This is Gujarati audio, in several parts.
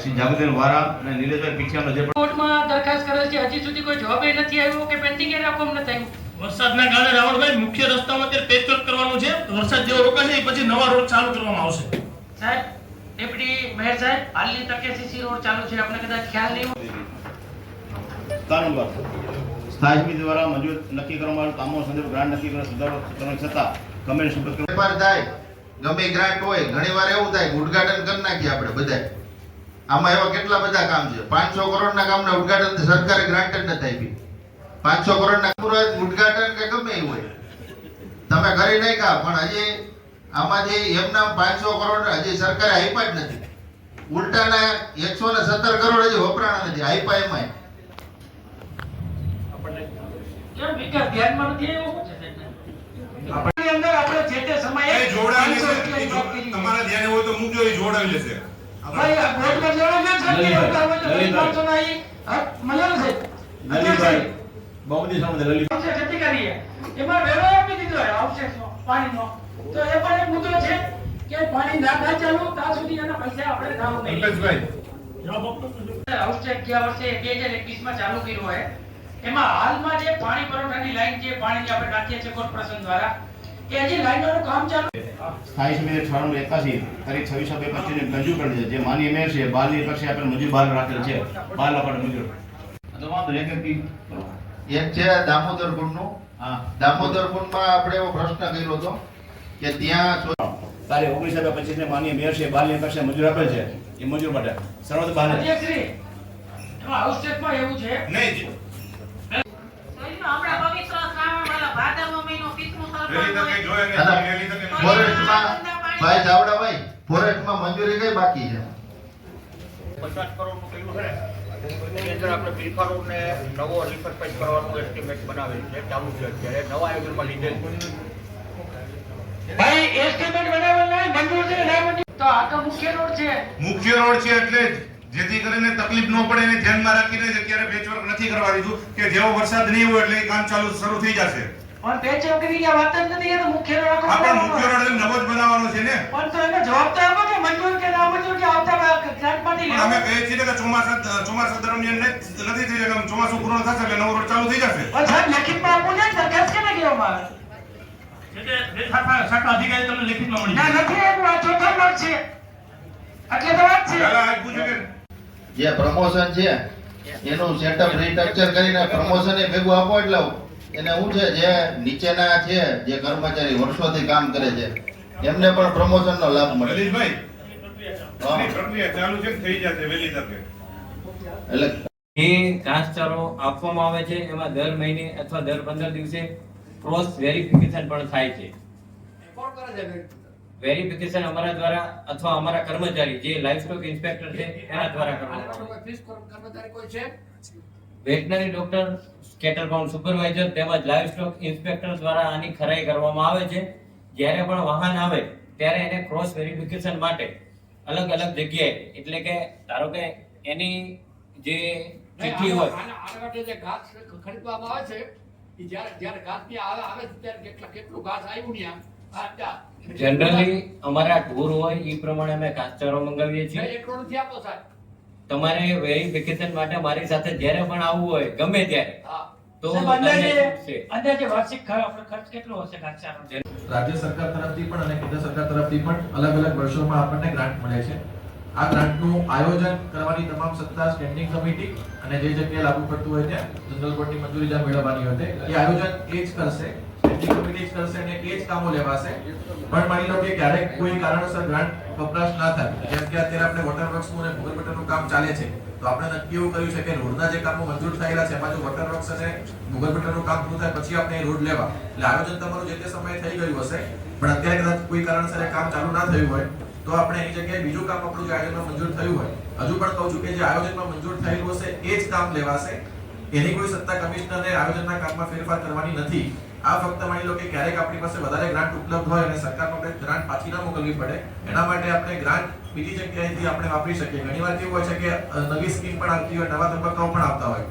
શ્રી જાગૃતિબેન વારા અને નીલેશભાઈ પીઠિયાનો જે કોર્ટમાં દરખાસ્ત કરે છે, હજી સુધી કોઈ જવાબ નથી આવ્યો કે પેન્ડિંગ એ રાખવામાં નથી આવ્યું. વરસાદના કારણે રાવણભાઈ મુખ્ય રસ્તામાં અત્યારે પેચવર્ક કરવાનું છે. વરસાદ જેવો રોકાશે પછી નવા રોડ ચાલુ કરવામાં આવશે. સાહેબ ડેપ્યુટી મેયર સાહેબ, હાલની તકે સીસી રોડ ચાલુ છે, આપણે કદાચ ખ્યાલ નહીં હોય. કાનૂન સ્થાયી સમિતિ દ્વારા મંજૂર નક્કી કરવામાં આવેલ કામો સંદર્ભ ગ્રાન્ટ નક્કી કરવા સુધારો કરવા છતાં કમેન્ટ સંપર્ક વેપાર થાય ગમે ગ્રાન્ટ હોય ઘણીવાર એવું થાય ઉદ્ઘાટન કરી નાખીએ આપણે બધાય. આમાં એવા કેટલા બધા કામ છે 500 કરોડના કામના ઉદ્ઘાટન સરકારે ગ્રાન્ટ જ નથી આપી. 500 કરોડના ઉદ્ઘાટન કે ગમે એવું હોય તમે કરી નાખ્યા, પણ હજી આમાંથી એમના 500 કરોડ હજી સરકારે આપ્યા જ નથી. ઉલટાના 117 કરોડ હજી વપરાણા નથી આપ્યા એમાં. કેમ વિકાસ ધ્યાનમાં નથી આવ્યો છે આપણી અંદર આપણે જે તે સમયે જોડાવી લેશે. તમારા ધ્યાને હોય તો મૂકજો, એ જોડાવી લેશે. ભાઈ આ બોર્ડમાં જોડાવી લેશે કે આવતા હોય તો માણસો ના અહીં મળ્યો છે લલિતભાઈ બહુ બધી સમજ લલિત આવશે ખેતી કરીએ એમાં વેરો આપી દીધો આવશે પાણીનો, તો એ પણ એક મુદ્દો છે કે પાણી ના ચાલુ ત્યાં સુધી એના પૈસા આપણે ના ઉમેરીએ. આવશે ગયા વર્ષે 2021 માં ચાલુ કર્યું હોય એમાં હાલમાં જે પાણી પુરવઠાની લાઈન જે પાણી આપણે નાખીએ છીએ કોર્પોરેશન દ્વારા એ હજી લાઈનોનું કામ ચાલુ. સ્થાયી સમિતિ 9681 તારીખ 26/2/25 મંજૂર કરી છે. જે માનનીય મેયર છે બાલની પક્ષે આપણે મંજૂર બહાર રાખેલ છે. બાલ આપણે મંજૂર તો વાંધો એક છે દામોદર કુંડનું. હા, દામોદર કુંડમાં આપણે એવો પ્રશ્ન કર્યો હતો કે ત્યાં તારીખ 19/25 ને માનનીય મેયર છે બાલની પક્ષે મંજૂર આપેલ છે. એ મંજૂર માટે સર્વત બહાર અધ્યક્ષશ્રી એમાં હાઉસટેકમાં એવું છે નહીં હમણાં પવિત્ર શ્રાવણ વાળા ભાદરવો મહિનો પિતૃ રેલી તકે જોયે ને રેલી તકે ફોરેસ્ટમાં ભાઈ ચાવડાભાઈ ફોરેસ્ટમાં મંજૂરી કઈ બાકી છે? 50 કરોડનું કર્યું છે. એની અંદર આપણે બિલખા રોડને નવો રિફરપેજ કરવાનું એસ્ટિમેટ બનાવેલ છે, ચાલુ છે અત્યારે નવા આયોજનમાં લીધેલ છે. ભાઈ એસ્ટિમેટ બનાવેલ નહીં મંજૂર છે ના મંજૂર તો આ તો મુખ્ય રોડ છે. મુખ્ય રોડ છે એટલે જ જેથી કરીને તકલીફ ન પડે એને ધ્યાનમાં રાખીને જ અત્યારે પેચવર્ક નથી કરવા દીધું કે જેવો વરસાદ નહીં હોય એટલે એ કામ ચાલુ શરૂ થઈ જશે. પણ પેચવર્ક કરી આ વાત જ નથી કે મુખ્ય રોડ આ પણ મુખ્ય રોડ એટલે નવો જ બનાવવાનો છે ને. પણ તો એને જવાબ તો આપો કે મંજૂર કે ના મંજૂર કે આવતા ગ્રાન્ટમાંથી પણ અમે કહીએ છીએ કે ચોમાસા દરમિયાન નથી થઈ શકે. ચોમાસું પૂર્ણ થશે એટલે નવો રોડ ચાલુ થઈ જશે. પણ સાહેબ લેખિતમાં આપો ને દરખાસ્ત કેને કરવામાં આવે બે શાખા અધિકારી તમને લેખિતમાં મળી ના નથી એવું આ ચોથા માર્ક છે એટલે તો વાત છે. પહેલા આજ પૂછ્યું કે જે પ્રમોશન છે એનું સેટઅપ રીસ્ટ્રક્ચર કરીને પ્રમોશન એ ભેગું આપો એટલે એને શું છે જે નીચેના છે જે કર્મચારી વર્ષોથી કામ કરે છે એમને પણ પ્રમોશનનો લાભ મળે. લલિતભાઈ હા. એની પ્રક્રિયા ચાલુ છે, થઈ જશે વહેલી તકે. એટલે એ ઘાસચારો આપવામાં આવે છે. એમાં દર મહિને અથવા દર 15 દિવસે ક્રોસ વેરિફિકેશન પણ થાય છે. વેરિફિકેશન અમારા દ્વારા અથવા અમારા કર્મચારી જે લાઇવસ્ટોક ઇન્સ્પેક્ટર છે એના દ્વારા કરવામાં આવે છે. Veterinary doctor, cattle farm supervisor તેમજ લાઇવસ્ટોક ઇન્સ્પેક્ટર દ્વારા આની ખરાઈ કરવામાં આવે છે. જ્યારે પણ વાહન આવે ત્યારે એને ક્રોસ વેરિફિકેશન માટે અલગ અલગ જગ્યાએ એટલે કે ધારો કે એની જે ચિઠ્ઠી હોય આના માટે જે ઘાસ ખરીદવામાં આવે છે એ જ્યારે ઘાસ ત્યાં આવે છે ત્યારે કેટલું ઘાસ આવ્યું ત્યાં જનરલી અમારા ટૂર હોય એ પ્રમાણે અમે ઘાસચારો મંગાવીએ છીએ. એટલો નથી આપો સાહેબ. તમારે વેરિફિકેશન માટે મારી સાથે જ્યારે પણ આવવું હોય ગમે ત્યારે તો અંદાજે વાર્ષિક ખર્ચ કેટલો હશે ઘાસચારો? રાજ્ય સરકાર તરફથી પણ અને કેન્દ્ર સરકાર તરફથી પણ અલગ અલગ વર્ષોમાં આપણને ગ્રાન્ટ મળે છે. આ ગ્રાન્ટનું આયોજન કરવાની તમામ સત્તા સ્ટેન્ડિંગ કમિટી અને જે જગ્યાએ લાગુ પડતું હોય ત્યાં જનરલ બોર્ડની મંજૂરી જ્યાં મેળવવાની હોય એ આયોજન એ જ કરશે, સ્ટેન્ડિંગ કમિટી જ કરશે અને એ જ કામો લેવાશે. પણ માની લો કે ક્યારેક કોઈ કારણોસર ગ્રાન્ટ વપરાશ ના થાય, જેમ કે અત્યારે આપણે વોટર વર્ક્સનું અને ભૂગર્ભ ગટરનું કામ ચાલે છે, તો આપણે નક્કી એવું કર્યું છે કે રોડના જે કામો મંજૂર થયેલા છે એમાં જો વોટર વર્ક્સ અને ભૂગર્ભ ગટરનું કામ પૂરું થાય પછી આપણે એ રોડ લેવા, એટલે આયોજન તમારું જે તે સમયે થઈ ગયું હશે પણ અત્યારે કદાચ કોઈ કારણસર એ કામ ચાલુ ના થયું હોય તો આપણે એની જગ્યાએ બીજું કામ આપણું જે આયોજનમાં મંજૂર થયું હોય, હજુ પણ કહું છું કે જે આયોજનમાં મંજૂર થયેલું હશે એ જ કામ લેવાશે. એની કોઈ સત્તા કમિશનરને આયોજનના કામમાં ફેરફાર કરવાની નથી. આ ફક્ત માની લો કે ક્યારેક આપણી પાસે વધારે ગ્રાન્ટ ઉપલબ્ધ હોય અને સરકારનો આપણે ગ્રાન્ટ પાછી ના મોકલવી પડે એના માટે આપણે ગ્રાન્ટ બીજી જગ્યાએથી આપણે વાપરી શકીએ. ઘણીવાર કેવું હોય છે કે નવી સ્કીમ પણ આવતી હોય, નવા તબક્કાઓ પણ આવતા હોય.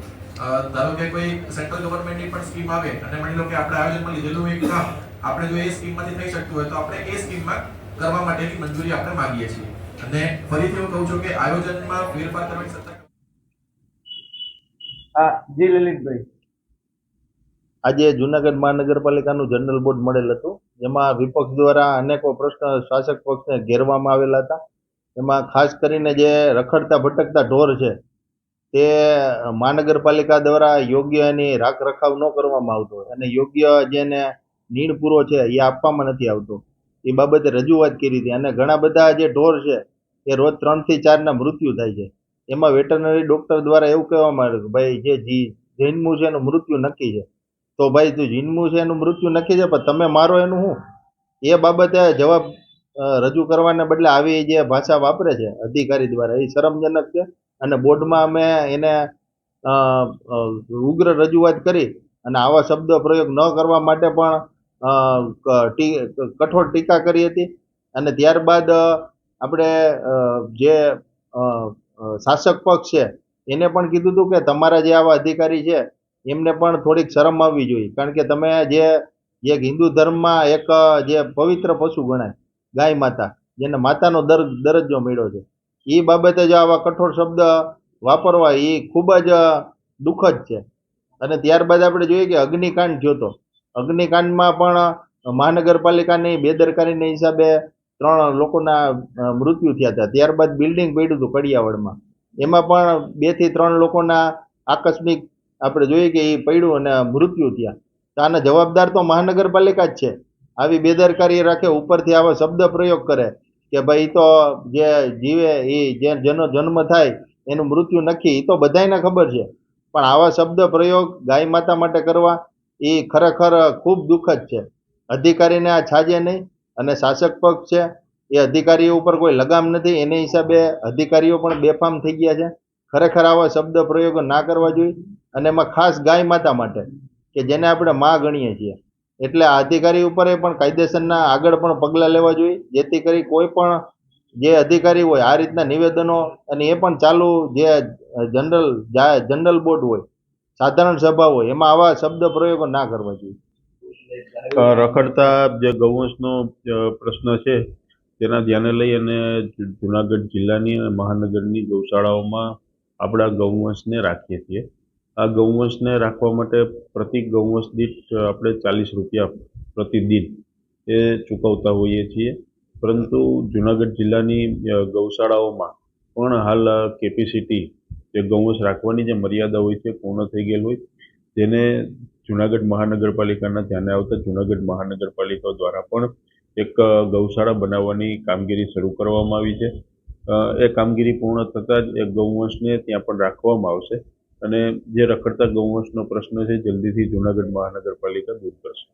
ધારો કે કોઈ સેન્ટ્રલ ગવર્નમેન્ટની પણ સ્કીમ આવે અને માની લો કે આપણે આયોજનમાં લીધેલું એક કામ આપણે જો એ સ્કીમમાંથી થઈ શકતું હોય તો આપણે એ સ્કીમમાં કરવા માટેની મંજૂરી આપણે માંગીએ છીએ. અને ફરીથી હું કહું છું કે આયોજનમાં ફેરફાર કરવાની સત્તા જી લલિતભાઈ. આજે જુનાગઢ મહાનગરપાલિકાનું જનરલ બોર્ડ મળેલ હતું, જેમાં વિપક્ષ દ્વારા અનેકો પ્રશ્ન શાસક પક્ષને ઘેરવામાં આવેલા હતા. એમાં ખાસ કરીને જે રખડતા ભટકતા ઢોર છે તે મહાનગરપાલિકા દ્વારા યોગ્ય એની રાખ રખાવ ન કરવામાં આવતો અને યોગ્ય જેને નીણ પૂરો છે એ આપવામાં નથી આવતો. એ બાબતે રજૂઆત કરી હતી અને ઘણા બધા જે ઢોર છે એ રોજ 3 થી 4 મૃત્યુ થાય છે. એમાં વેટરનરી ડોક્ટર દ્વારા એવું કહેવામાં આવ્યું કે ભાઈ જે જન્મું છે એનું મૃત્યુ નક્કી છે. તો ભાઈ તું જન્મું છે એનું મૃત્યુ નક્કી છે પણ તમે મારો એનું શું? એ બાબતે જવાબ રજૂ કરવાને બદલે આવી જે ભાષા વાપરે છે અધિકારી દ્વારા એ શરમજનક છે. અને બોર્ડમાં અમે એને ઉગ્ર રજૂઆત કરી અને આવા શબ્દ પ્રયોગ ન કરવા માટે પણ કઠોર ટીકા કરી હતી. અને ત્યારબાદ આપણે જે શાસક પક્ષ છે એને પણ કીધું હતું કે તમારા જે આવા અધિકારી છે એમને પણ થોડીક શરમ આવવી જોઈએ, કારણ કે તમે જે હિન્દુ ધર્મમાં એક જે પવિત્ર પશુ ગણાય ગાય માતા, જેને માતાનો દરજ્જો મળ્યો છે, એ બાબતે જો આવા કઠોર શબ્દ વાપરવા એ ખૂબ જ દુઃખદ છે. અને ત્યારબાદ આપણે જોઈએ કે અગ્નિકાંડ થયો હતો. અગ્નિકાંડમાં પણ મહાનગરપાલિકાની બેદરકારીના હિસાબે 3 લોકોના મૃત્યુ થયા હતા. ત્યારબાદ બિલ્ડિંગ પડ્યું હતું કડિયાવડમાં, એમાં પણ 2 થી 3 લોકોના આકસ્મિક આપણે જોઈએ કે એ પડ્યું અને મૃત્યુ થયા. તો આના જવાબદાર તો મહાનગરપાલિકા જ છે. આવી બેદરકારી રાખે, ઉપરથી આવા શબ્દ પ્રયોગ કરે કે ભાઈ તો જે જીવે એ જેનો જન્મ થાય એનું મૃત્યુ નક્કી, એ તો બધાને ખબર છે. પણ આવા શબ્દ પ્રયોગ ગાય માતા માટે કરવા એ ખરેખર ખૂબ દુઃખદ છે. અધિકારીને આ છાજે નહીં અને શાસક પક્ષ છે એ અધિકારીઓ ઉપર કોઈ લગામ નથી, એને હિસાબે અધિકારીઓ પણ બેફામ થઈ ગયા છે. ખરેખર આવા શબ્દ પ્રયોગો ના કરવા જોઈએ. અને એમાં ખાસ ગાય માતા માટે કે જેને આપણે માં ગણીએ છીએ, એટલે આ અધિકારી ઉપર પણ કાયદેસરના આગળ પણ પગલાં લેવા જોઈએ, જેથી કરી કોઈ પણ જે અધિકારી હોય આ રીતના નિવેદનો, અને એ પણ ચાલુ જે જનરલ બોર્ડ હોય, સાધારણ સભા હોય, એમાં આવા શબ્દ પ્રયોગો ના કરવા જોઈએ. રખડતા જે ગૌવંશનો પ્રશ્ન છે તેના ધ્યાને લઈ અને જુનાગઢ જિલ્લાની અને મહાનગરની ગૌશાળાઓમાં આપણા ગૌવંશને રાખીએ છીએ. આ ગૌવંશને રાખવા માટે પ્રતિ ગૌવંશ દીઠ આપણે 40 રૂપિયા પ્રતિદિન એ ચૂકવતા હોઈએ છીએ. પરંતુ જુનાગઢ જિલ્લાની ગૌશાળાઓમાં પણ હાલ કેપેસિટી જે ગૌવંશ રાખવાની જે મર્યાદા હોય છે પૂર્ણ થઈ ગયેલ હોય, જેને જુનાગઢ મહાનગરપાલિકાના ધ્યાને આવતા જુનાગઢ મહાનગરપાલિકા દ્વારા પણ એક ગૌશાળા બનાવવાની કામગીરી શરૂ કરવામાં આવી છે. એ કામગીરી પૂર્ણ થતાં જ એ ગૌવંશને ત્યાં પણ રાખવામાં આવશે અને જે રખડતા ગૌવંશનો પ્રશ્ન છે જલ્દીથી જુનાગઢ મહાનગરપાલિકા દૂર કરશે.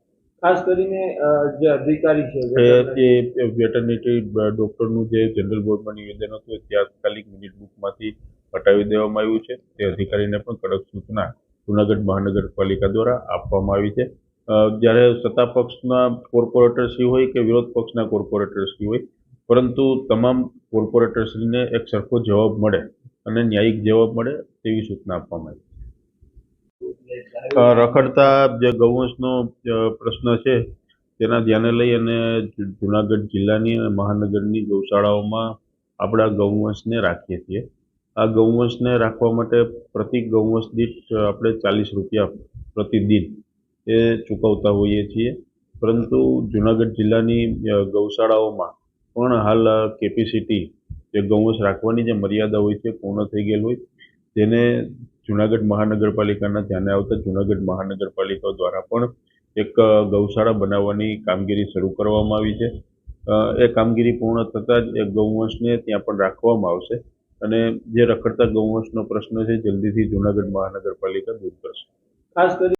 ખાસ કરીને જે અધિકારી છે એ વેટરનરી ડોક્ટરનું જે જનરલ બોર્ડમાં નિવેદન હતું એ તાત્કાલિક મિનિટ બુકમાંથી હટાવી દેવામાં આવ્યું છે. તે અધિકારીને પણ કડક સૂચના જુનાગઢ મહાનગરપાલિકા દ્વારા આપવામાં આવી છે. જ્યારે સત્તા પક્ષના કોર્પોરેટરશ્રી હોય કે વિરોધ પક્ષના કોર્પોરેટરશ્રી હોય, પરંતુ તમામ કોર્પોરેટરશ્રીને એક સરખો જવાબ મળે અને ન્યાયિક જવાબ મળે તેવી સૂચના આપવામાં આવી. રખડતા જે ગૌવંશનો પ્રશ્ન છે તેના ધ્યાને લઈ અને જુનાગઢ જિલ્લાની અને મહાનગરની ગૌશાળાઓમાં આપણા ગૌવંશને રાખીએ છીએ. આ ગૌવંશને રાખવા માટે પ્રતિ ગૌવંશ દીઠ આપણે 40 રૂપિયા પ્રતિદિન એ ચૂકવતા હોઈએ છીએ. પરંતુ જુનાગઢ જિલ્લાની ગૌશાળાઓમાં પણ હાલ કેપેસિટી જે ગૌવંશ રાખવાની જે મર્યાદા હોય છે પૂર્ણ થઈ ગયેલ હોય, જેને જુનાગઢ મહાનગરપાલિકાના ધ્યાને આવતા જુનાગઢ મહાનગરપાલિકા દ્વારા પણ એક ગૌશાળા બનાવવાની કામગીરી શરૂ કરવામાં આવી છે. એ કામગીરી પૂર્ણ થતાં જ એ ગૌવંશને ત્યાં પણ રાખવામાં આવશે અને જે રખડતા ગૌવંશનો પ્રશ્ન છે જલ્દીથી જુનાગઢ મહાનગરપાલિકા દૂર કરશે. ખાસ કરી